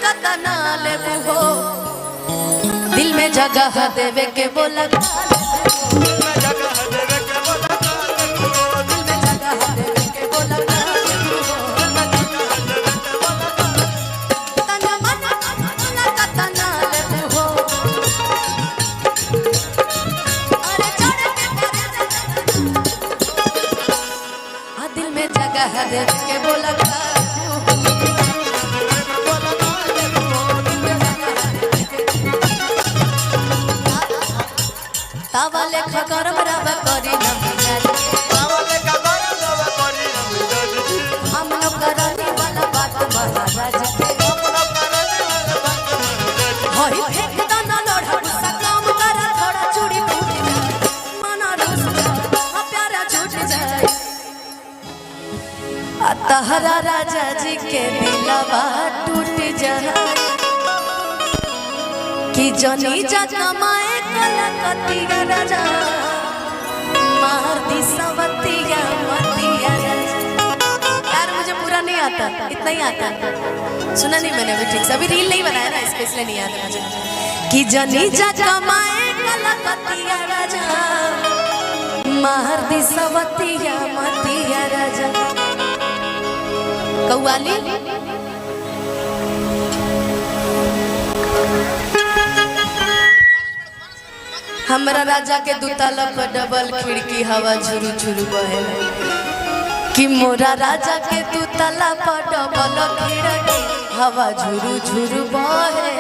कतना लेबू हो दिल में जगह देवे के बोला के बोला तावाले खगरम रवा करी न मिजाज तावाले खगरम रवा करी न मिजाज हम न करनी वाला बात महाराज के हम न करनी वाला बात महाराज होई फेंक दाना लोढ़ा गुस्सा काम करा थोड़ा चूड़ी फूट जाए मना रोस जाए प्यारा छूट जाए तहरा राजा जी के दिलवा टूट जाए कि जनी जा कमाए कलकतिया राजा मार दी सवतिया मतिया यार मुझे पूरा नहीं आता इतना ही आता सुना नहीं मैंने अभी ठीक से अभी रील नहीं बनाया ना इसलिए नहीं आता मुझे कि जनी जा कमाए कलकतिया राजा मार दी सवतिया मतिया राजा कौवाली हमरा राजा के दुताला पर डबल खिड़की हवा झुरु झुरु बहे कि मोरा राजा के दुताला पर डबल खिड़की हवा झुरु झुरु बहे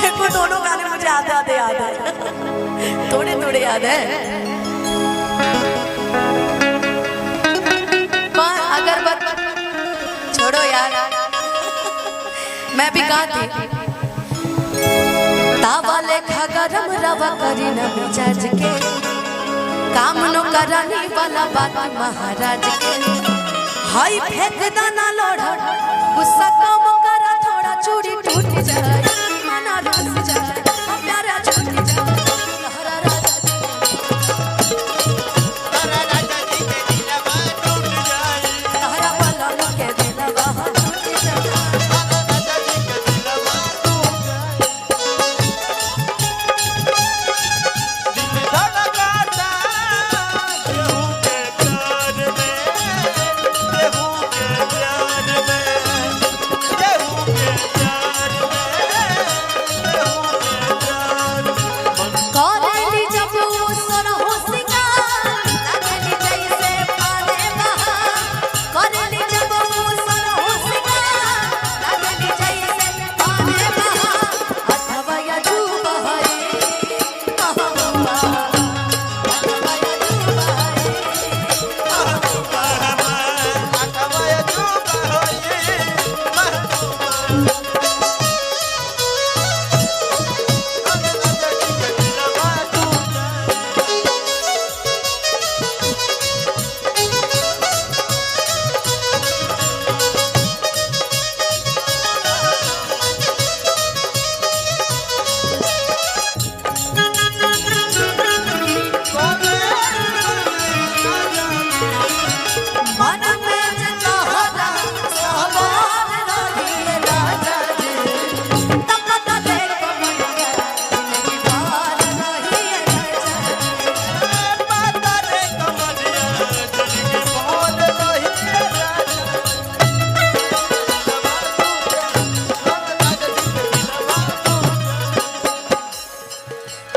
देखो दोनों गाने मुझे आधे आधे याद है थोड़े थोड़े याद है अगर बात छोड़ो यार मैं भी कहा थी तावाले खगरम रवा करी न मिजाज के काम नो करानी वाला बात महाराज के हाई फेंक दाना लोढ़ा गुस्सा काम करा थोड़ा चूड़ी टूट जाए मना रोस जाए प्यारा छूट जाए लहरा राजा जी के दिलवा टूट जाए लहरा वाला के दिलवा टूट जाए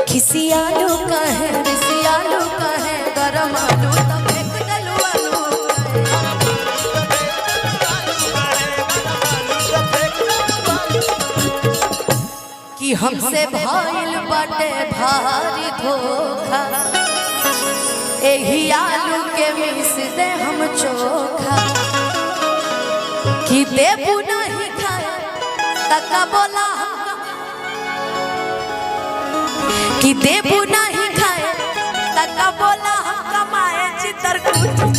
खिसियालू का है रिसियालू का है गरम आलू तब एक डलू आलू कि हमसे भइल बाटे भारी धोखा एही आलू के मिस दे हम चोखा कि देबू नहीं खाए तका बोला कि देबू नहीं खाए तका बोला हम कमाए चित्रकूट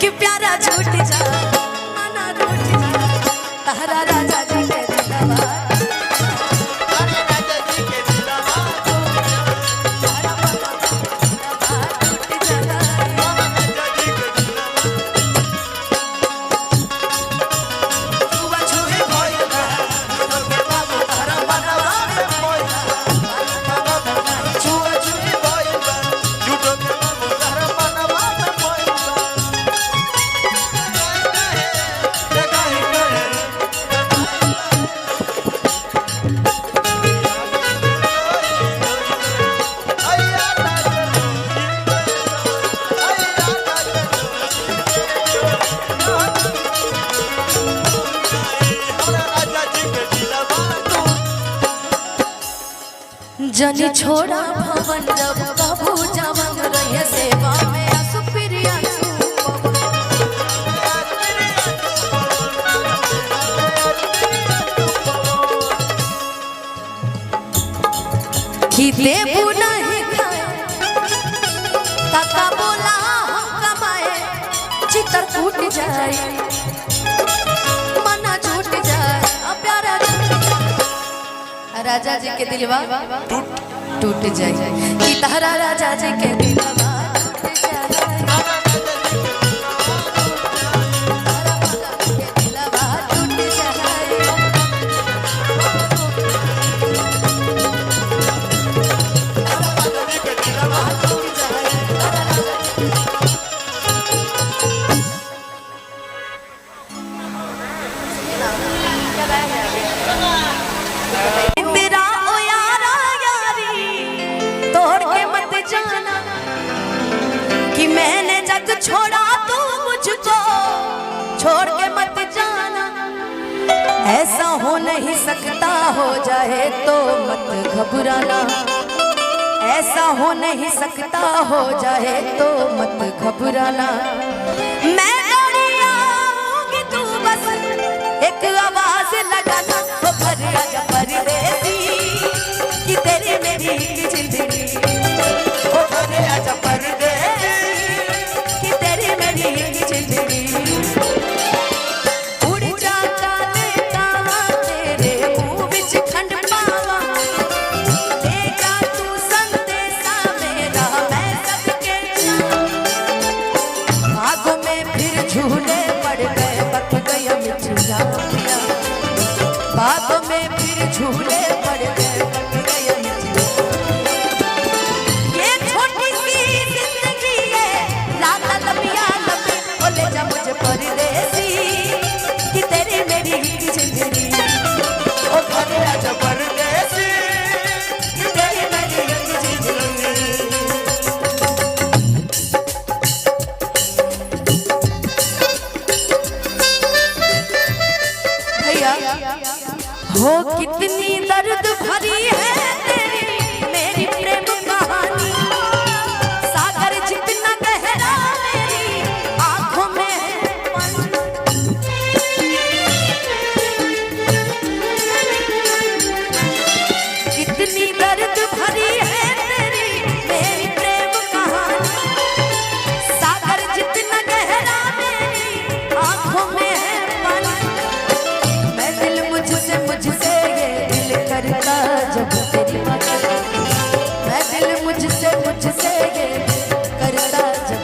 कि प्यारा छूट जाए मना रूठ जाए तहरा राजा जी के दिलवा जनी छोड़ा भवन जब कबू जवन रहे सेवा में आसु प्रिया कि देबू नहीं खाए काका बोला हम कमाए चितर टूट जाए मना छूट जाए अब प्यारा राजा जी के दिलवा टूट जाए कि तारा राजा जी के दिलवा टूट जाए कि मैंने जग छोड़ा तू मुझको छोड़ के मत जाना ऐसा हो नहीं सकता हो जाए तो मत घबराना ऐसा हो नहीं सकता हो जाए तो मत घबराना मैं दौड़ी आऊंगी तू बस एक आवाज लगाना वो घर आजा परदेसी कि तेरी मेरी जिंदगी वो घर आजा परदेसी कि तेरी मेरी जिंदगी उड़ जा काले कावा तेरे मुंह विच खंड पावा देगा तू संदेशा मेरा मैं सबके भागों में फिर झूले पड़ गए बक गया मिठिया भागों में फिर झूले पड़ गए परदेसी कि तेरी मेरी जिंदगी ओ घर आजा परदेसी कि तेरी मेरी जिंदगी भैया हो कितनी दर्द भरी है तेरी मेरी प्रेम कहानी सागर जितना गहरा मेरी आंखों में कितनी दर्द भरी है तेरी मेरी प्रेम कहानी सागर जितना गहरा मेरी आंखों में है पानी मैं दिल मुझसे ये दिल करता जब तेरी बात मैं दिल मुझसे ये करता जब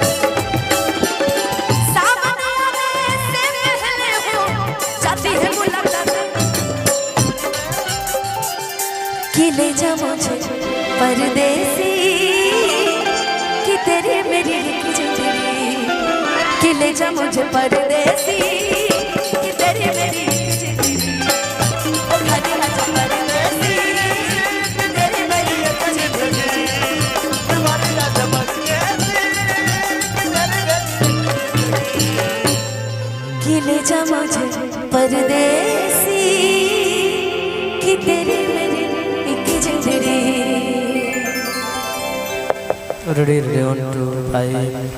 सामने आने से पहले हो जाती है मुलाकात कि ले जा मुझे परदेसी कि तेरी मेरी जिंदगी कि ले जा मुझे परदेसी कि तेरी मेरी जिंदगी ओ घर आजा परदेसी कि तेरी मेरी जिंदगी तुम्हारी राजा कि ले जा मुझे परदेसी कि तेरी मेरी Ready, 1, 2, 5